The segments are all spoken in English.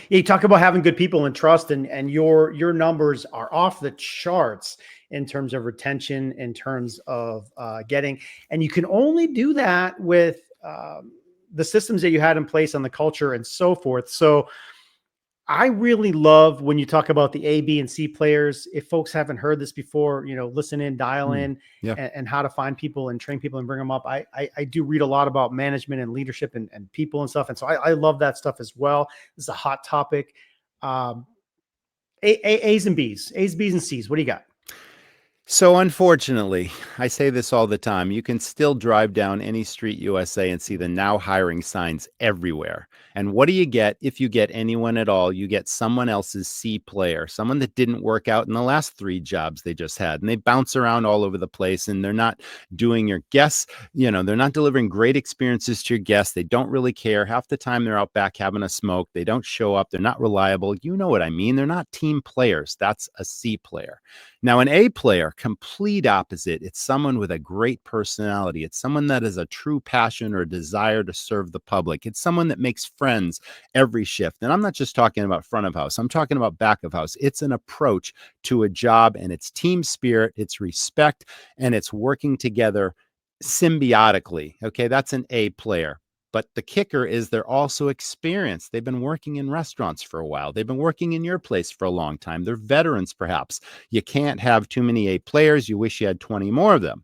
You talk about having good people and trust, and your numbers are off the charts in terms of retention, in terms of getting, and you can only do that with the systems that you had in place on the culture and so forth. So I really love when you talk about the A, B, and C players. If folks haven't heard this before, listen in, dial Hmm. in, Yeah. and how to find people and train people and bring them up. I do read a lot about management and leadership and people and stuff. And so I love that stuff as well. This is a hot topic. Um, A's and B's, A's, B's, and C's. What do you got? So unfortunately, I say this all the time, you can still drive down any street USA and see the now hiring signs everywhere. And what do you get if you get anyone at all? You get someone else's C player, someone that didn't work out in the last 3 jobs they just had. And they bounce around all over the place and they're not doing your guests, they're not delivering great experiences to your guests. They don't really care. Half the time they're out back having a smoke. They don't show up. They're not reliable. You know what I mean? They're not team players. That's a C player. Now, an A player, complete opposite. It's someone with a great personality. It's someone that has a true passion or desire to serve the public. It's someone that makes friends every shift. And I'm not just talking about front of house. I'm talking about back of house. It's an approach to a job, and it's team spirit, it's respect, and it's working together symbiotically. Okay, that's an A player. But the kicker is they're also experienced. They've been working in restaurants for a while. They've been working in your place for a long time. They're veterans, perhaps. You can't have too many A players. You wish you had 20 more of them.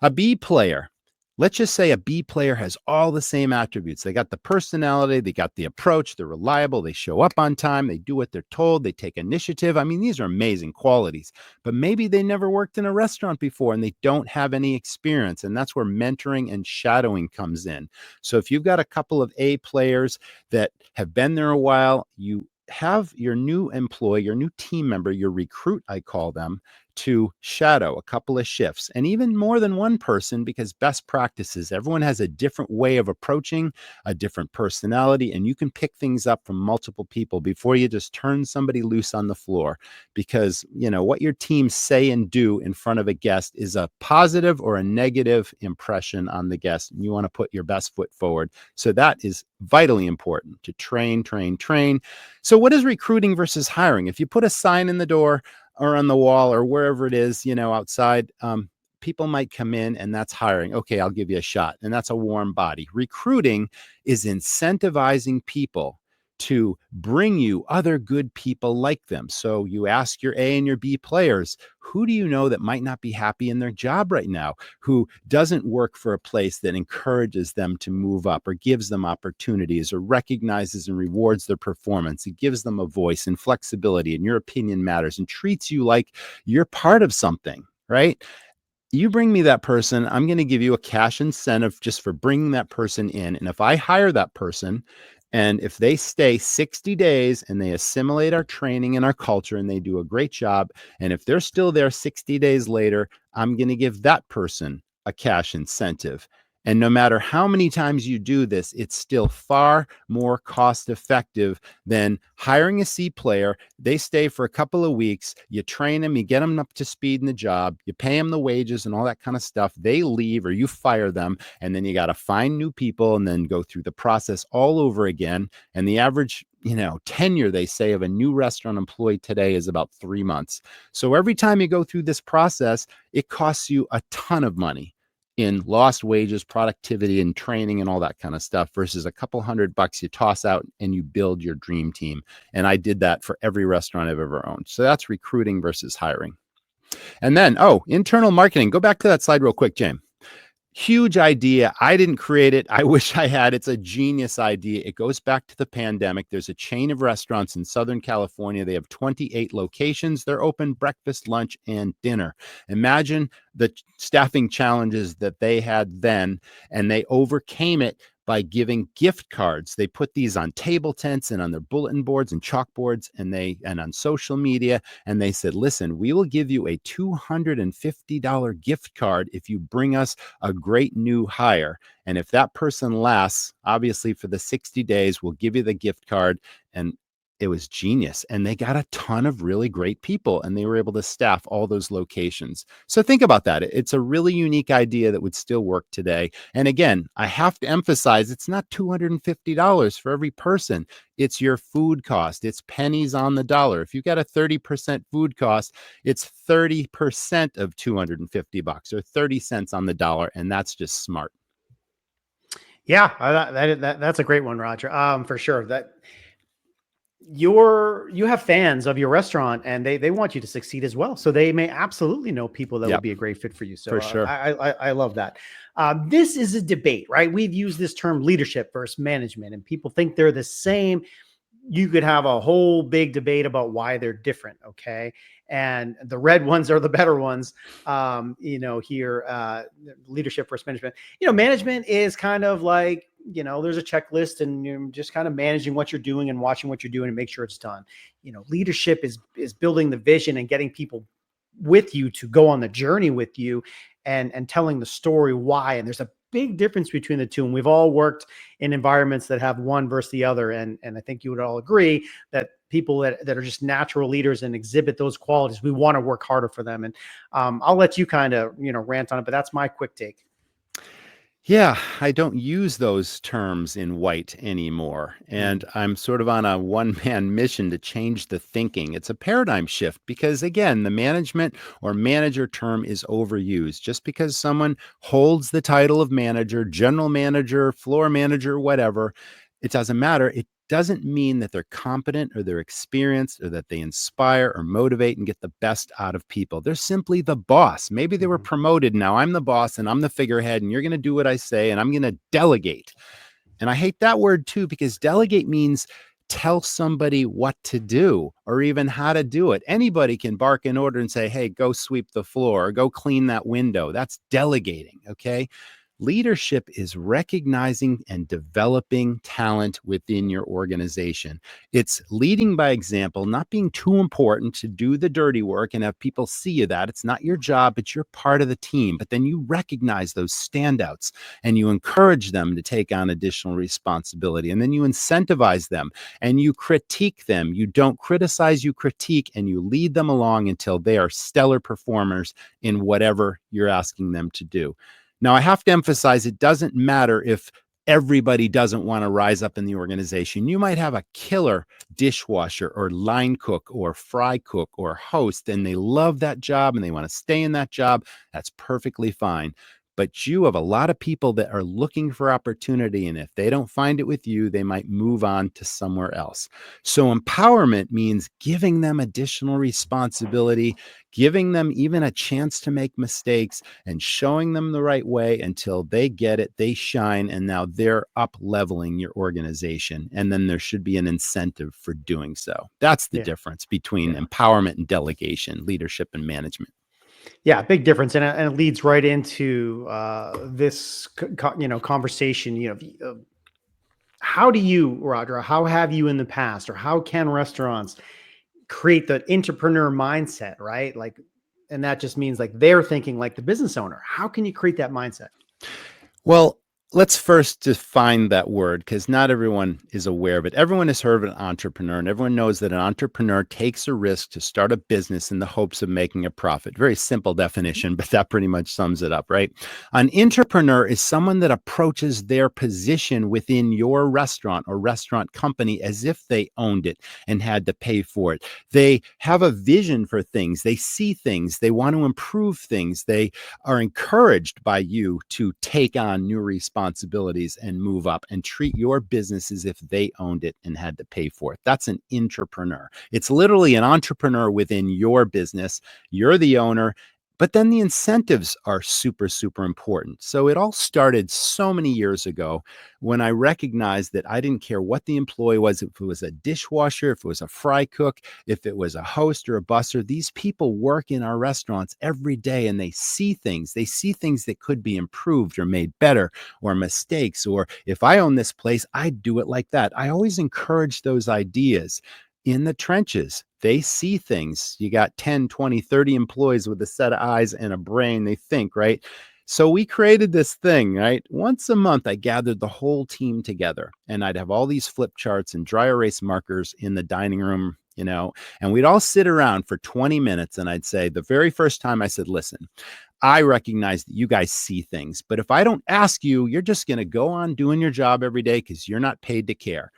A B player. Let's just say a B player has all the same attributes. They got the personality, they got the approach, they're reliable, they show up on time, they do what they're told, they take initiative. I mean, these are amazing qualities, but maybe they never worked in a restaurant before and they don't have any experience. And that's where mentoring and shadowing comes in. So if you've got a couple of A players that have been there a while, you have your new employee, your new team member, your recruit, I call them, to shadow a couple of shifts and even more than one person, because best practices, everyone has a different way of approaching, a different personality, and you can pick things up from multiple people before you just turn somebody loose on the floor. Because, what your team say and do in front of a guest is a positive or a negative impression on the guest. And you want to put your best foot forward. So that is vitally important to train, train, train. So what is recruiting versus hiring? If you put a sign in the door or on the wall or wherever it is, outside, people might come in and that's hiring. Okay, I'll give you a shot. And that's a warm body. Recruiting is incentivizing people to bring you other good people like them. So you ask your A and your B players, who do you know that might not be happy in their job right now, who doesn't work for a place that encourages them to move up or gives them opportunities or recognizes and rewards their performance? It gives them a voice and flexibility, and your opinion matters, and treats you like you're part of something, right? You bring me that person, I'm going to give you a cash incentive just for bringing that person in. And if I hire that person, and if they stay 60 days and they assimilate our training and our culture and they do a great job, and if they're still there 60 days later, I'm going to give that person a cash incentive. And no matter how many times you do this, it's still far more cost effective than hiring a C player. They stay for a couple of weeks, you train them, you get them up to speed in the job, you pay them the wages and all that kind of stuff. They leave or you fire them, and then you got to find new people and then go through the process all over again. And the average tenure, they say, of a new restaurant employee today is about 3 months. So every time you go through this process, it costs you a ton of money in lost wages, productivity, and training and all that kind of stuff, versus a couple $100 you toss out and you build your dream team. And I did that for every restaurant I've ever owned. So that's recruiting versus hiring. And then, internal marketing. Go back to that slide real quick, James. Huge idea. I didn't create it. I wish I had. It's a genius idea. It goes back to the pandemic. There's a chain of restaurants in Southern California. They have 28 locations. They're open breakfast, lunch, and dinner. Imagine the staffing challenges that they had then, and they overcame it by giving gift cards. They put these on table tents and on their bulletin boards and chalkboards and on social media. And they said, listen, we will give you a $250 gift card if you bring us a great new hire. And if that person lasts, obviously for the 60 days, we'll give you the gift card. And It was genius. And they got a ton of really great people and they were able to staff all those locations. So think about that. It's a really unique idea that would still work today. And again, I have to emphasize it's not $250 for every person. It's your food cost. It's pennies on the dollar. If you've got a 30% food cost, it's 30% of 250 bucks or 30 cents on the dollar. And that's just smart. Yeah, that's a great one, Roger. For sure. That you have fans of your restaurant and they want you to succeed as well. So they may absolutely know people that would Yep, be a great fit for you. So for sure. I love that. This is a debate, right? We've used this term leadership versus management, and people think they're the same. You could have a whole big debate about why they're different. Okay. And the red ones are the better ones. Here, leadership versus management. Management is kind of like, there's a checklist and you're just kind of managing what you're doing and watching what you're doing and make sure it's done. Leadership is building the vision and getting people with you to go on the journey with you and telling the story why. And there's a big difference between the two. And we've all worked in environments that have one versus the other. And I think you would all agree that people that are just natural leaders and exhibit those qualities, we want to work harder for them. And I'll let you kind of, rant on it, but that's my quick take. Yeah, I don't use those terms in white anymore. Mhm. And I'm sort of on a one man mission to change the thinking. It's a paradigm shift because, again, the management or manager term is overused. Just because someone holds the title of manager, general manager, floor manager, whatever, it doesn't matter. It doesn't mean that they're competent or they're experienced or that they inspire or motivate and get the best out of people. They're simply the boss. Maybe they were Mhm. promoted. Now I'm the boss and I'm the figurehead and you're going to do what I say and I'm going to delegate. And I hate that word too, because delegate means tell somebody what to do or even how to do it. Anybody can bark an order and say, hey, go sweep the floor or go clean that window. That's delegating. Okay. Leadership is recognizing and developing talent within your organization. It's leading by example, not being too important to do the dirty work and have people see you that. It's not your job, but you're part of the team. But then you recognize those standouts and you encourage them to take on additional responsibility. And then you incentivize them and you critique them. You don't criticize, you critique, and you lead them along until they are stellar performers in whatever you're asking them to do. Now, I have to emphasize it doesn't matter if everybody doesn't want to rise up in the organization. You might have a killer dishwasher or line cook or fry cook or host, and they love that job and they want to stay in that job. That's perfectly fine. But you have a lot of people that are looking for opportunity. And if they don't find it with you, they might move on to somewhere else. So empowerment means giving them additional responsibility, giving them even a chance to make mistakes and showing them the right way until they get it, they shine, and now they're up leveling your organization. And then there should be an incentive for doing so. That's the Yeah. difference between Yeah. empowerment and delegation, leadership and management. Yeah, big difference, and it leads right into this conversation. How do you, Roger? How have you in the past, or how can restaurants create the entrepreneur mindset? Right, like, and that just means like they're thinking like the business owner. How can you create that mindset? Well, let's first define that word because not everyone is aware of it. Everyone has heard of an entrepreneur, and everyone knows that an entrepreneur takes a risk to start a business in the hopes of making a profit. Very simple definition, but that pretty much sums it up, right? An entrepreneur is someone that approaches their position within your restaurant or restaurant company as if they owned it and had to pay for it. They have a vision for things, they see things, they want to improve things, they are encouraged by you to take on new responsibilities and move up and treat your business as if they owned it and had to pay for it. That's an entrepreneur. It's literally an entrepreneur within your business. You're the owner. But then the incentives are super, super important. So it all started so many years ago when I recognized that I didn't care what the employee was, if it was a dishwasher, if it was a fry cook, if it was a host or a busser. These people work in our restaurants every day and they see things. They see things that could be improved or made better or mistakes. Or if I own this place, I'd do it like that. I always encourage those ideas in the trenches. They see things. You got 10, 20, 30 employees with a set of eyes and a brain. They think, right? So we created this thing, right? Once a month, I gathered the whole team together and I'd have all these flip charts and dry erase markers in the dining room, and we'd all sit around for 20 minutes. And I'd say, the very first time I said, listen, I recognize that you guys see things, but if I don't ask you, you're just going to go on doing your job every day because you're not paid to care.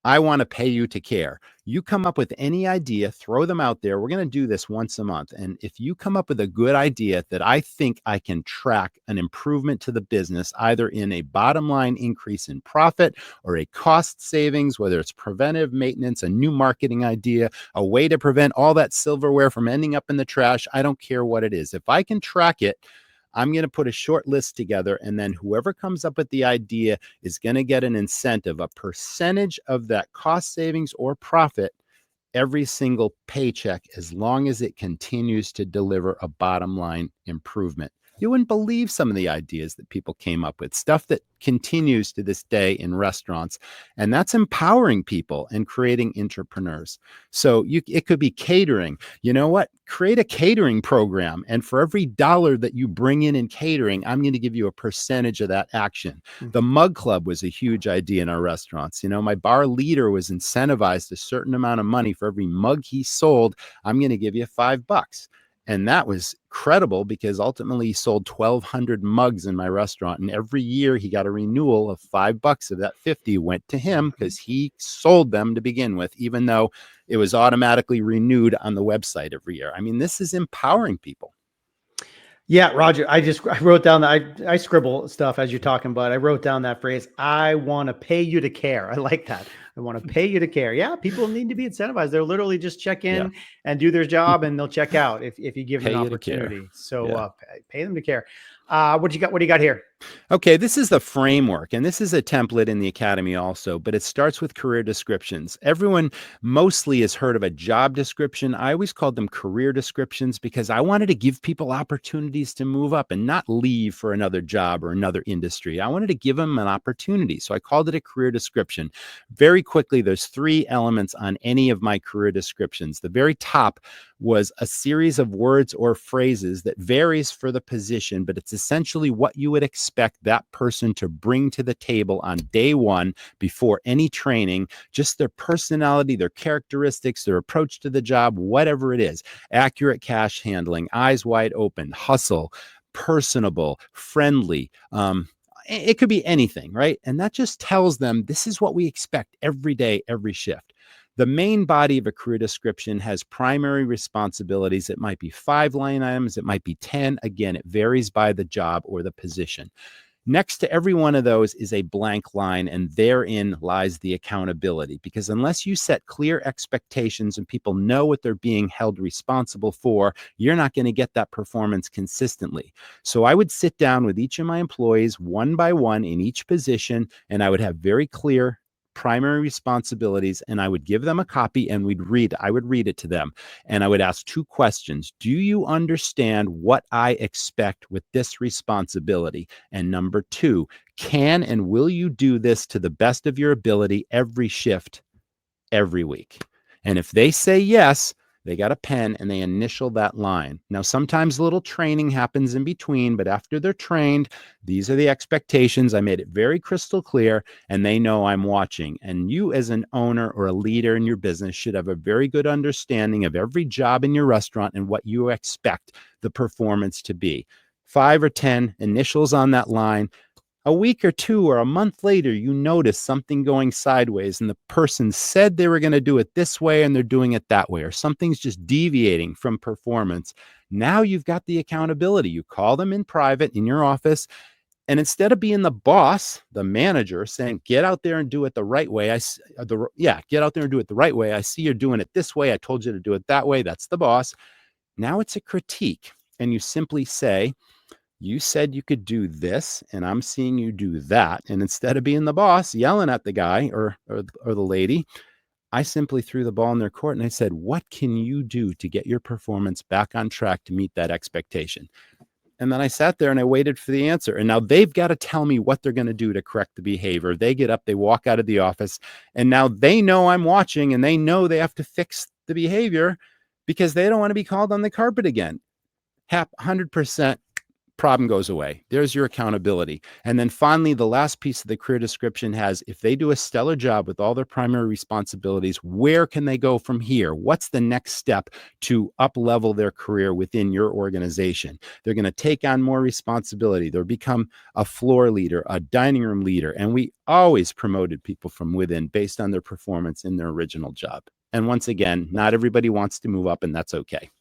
I want to pay you to care. You come up with any idea, throw them out there. We're going to do this once a month. And if you come up with a good idea that I think I can track an improvement to the business, either in a bottom line increase in profit or a cost savings, whether it's preventive maintenance, a new marketing idea, a way to prevent all that silverware from ending up in the trash, I don't care what it is. If I can track it, I'm going to put a short list together, and then whoever comes up with the idea is going to get an incentive, a percentage of that cost savings or profit every single paycheck, as long as it continues to deliver a bottom line improvement. You wouldn't believe some of the ideas that people came up with, stuff that continues to this day in restaurants. And that's empowering people and creating entrepreneurs. So it could be catering. You know what? Create a catering program. And for every dollar that you bring in catering, I'm going to give you a percentage of that action. The mug club was a huge idea in our restaurants. My bar leader was incentivized a certain amount of money for every mug he sold. I'm going to give you $5. And that was credible because ultimately he sold 1,200 mugs in my restaurant. And every year he got a renewal of $5 of that 50 went to him because he sold them to begin with, even though it was automatically renewed on the website every year. I mean, this is empowering people. Yeah, Roger, I wrote down that I scribble stuff as you're talking, but I wrote down that phrase, I want to pay you to care. I like that. I want to pay you to care. Yeah, people need to be incentivized. They'll literally just check in and do their job and they'll check out if you give them an opportunity. So pay them to care. What do you got here? Okay, this is the framework, and this is a template in the Academy also, but it starts with career descriptions. Everyone mostly has heard of a job description. I always called them career descriptions because I wanted to give people opportunities to move up and not leave for another job or another industry. I wanted to give them an opportunity, so I called it a career description. Very quickly, there's 3 elements on any of my career descriptions. The very top was a series of words or phrases that varies for the position, but it's essentially what you would expect that person to bring to the table on day one before any training, just their personality, their characteristics, their approach to the job, whatever it is. Accurate cash handling, eyes wide open, hustle, personable, friendly. It could be anything, right? And that just tells them this is what we expect every day, every shift. The main body of a career description has primary responsibilities. It might be 5 line items. It might be 10. Again, it varies by the job or the position. Next to every one of those is a blank line, and therein lies the accountability. Because unless you set clear expectations and people know what they're being held responsible for, you're not going to get that performance consistently. So I would sit down with each of my employees one by one in each position, and I would have very clear primary responsibilities, and I would give them a copy and I would read it to them. And I would ask 2 questions. Do you understand what I expect with this responsibility? And number 2, can and will you do this to the best of your ability every shift, every week? And if they say yes, they got a pen and they initial that line. Now, sometimes a little training happens in between, but after they're trained, these are the expectations. I made it very crystal clear, and they know I'm watching. And you, as an owner or a leader in your business, should have a very good understanding of every job in your restaurant and what you expect the performance to be. 5 or 10 initials on that line. A week or 2 or a month later, you notice something going sideways and the person said they were going to do it this way and they're doing it that way, or something's just deviating from performance. Now you've got the accountability. You call them in private in your office, and instead of being the boss, the manager, saying, get out there and do it the right way. Get out there and do it the right way. I see you're doing it this way. I told you to do it that way. That's the boss. Now it's a critique. And you simply say, you said you could do this, and I'm seeing you do that. And instead of being the boss yelling at the guy or the lady, I simply threw the ball in their court and I said, what can you do to get your performance back on track to meet that expectation? And then I sat there and I waited for the answer. And now they've got to tell me what they're going to do to correct the behavior. They get up, they walk out of the office, and now they know I'm watching and they know they have to fix the behavior because they don't want to be called on the carpet again. 100% problem goes away. There's your accountability. And then finally, the last piece of the career description has, if they do a stellar job with all their primary responsibilities, where can they go from here? What's the next step to up level their career within your organization? They're going to take on more responsibility. They'll become a floor leader, a dining room leader. And we always promoted people from within based on their performance in their original job. And once again, not everybody wants to move up, and that's okay.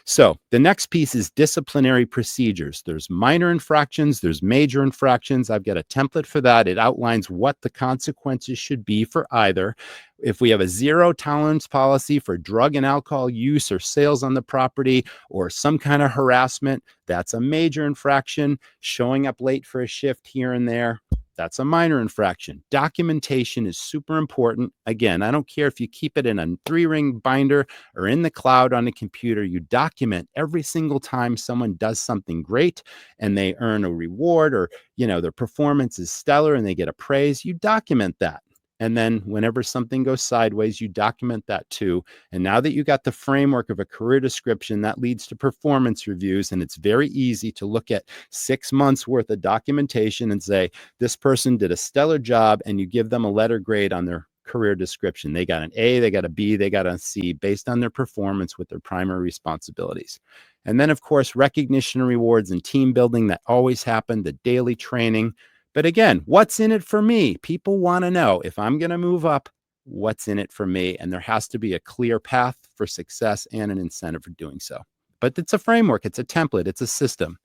So the next piece is disciplinary procedures. There's minor infractions, there's major infractions. I've got a template for that. It outlines what the consequences should be for either. If we have a zero tolerance policy for drug and alcohol use or sales on the property, or some kind of harassment, that's a major infraction. Showing up late for a shift here and there, that's a minor infraction. Documentation is super important. Again, I don't care if you keep it in a 3-ring binder or in the cloud on a computer. You document every single time someone does something great and they earn a reward, or their performance is stellar and they get a praise. You document that. And then whenever something goes sideways, you document that too. And now that you got the framework of a career description, that leads to performance reviews. And it's very easy to look at 6 months worth of documentation and say, this person did a stellar job, and you give them a letter grade on their career description. They got an A, they got a B, they got a C based on their performance with their primary responsibilities. And then, of course, recognition and rewards and team building that always happen, the daily training. But again, what's in it for me? People want to know, if I'm going to move up, what's in it for me? And there has to be a clear path for success and an incentive for doing so. But it's a framework, it's a template, it's a system.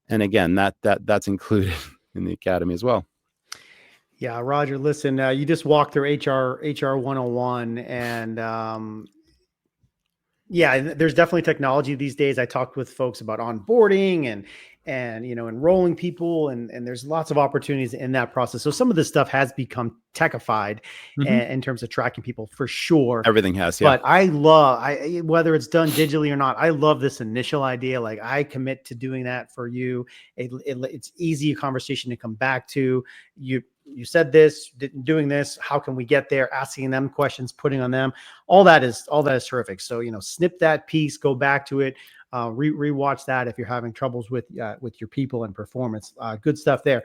And again, that's included in the academy as well. Yeah, Roger, listen, you just walked through HR 101, and yeah, there's definitely technology these days. I talked with folks about onboarding and enrolling people, and there's lots of opportunities in that process. So some of this stuff has become techified in terms of tracking people, for sure. Everything has, yeah. But I love, whether it's done digitally or not, I love this initial idea. Like, I commit to doing that for you. It's easy conversation to come back to. You said this, doing this, how can we get there? Asking them questions, putting on them. All that is terrific. So, snip that piece, go back to it, rewatch that if you're having troubles with your people and performance. Good stuff there.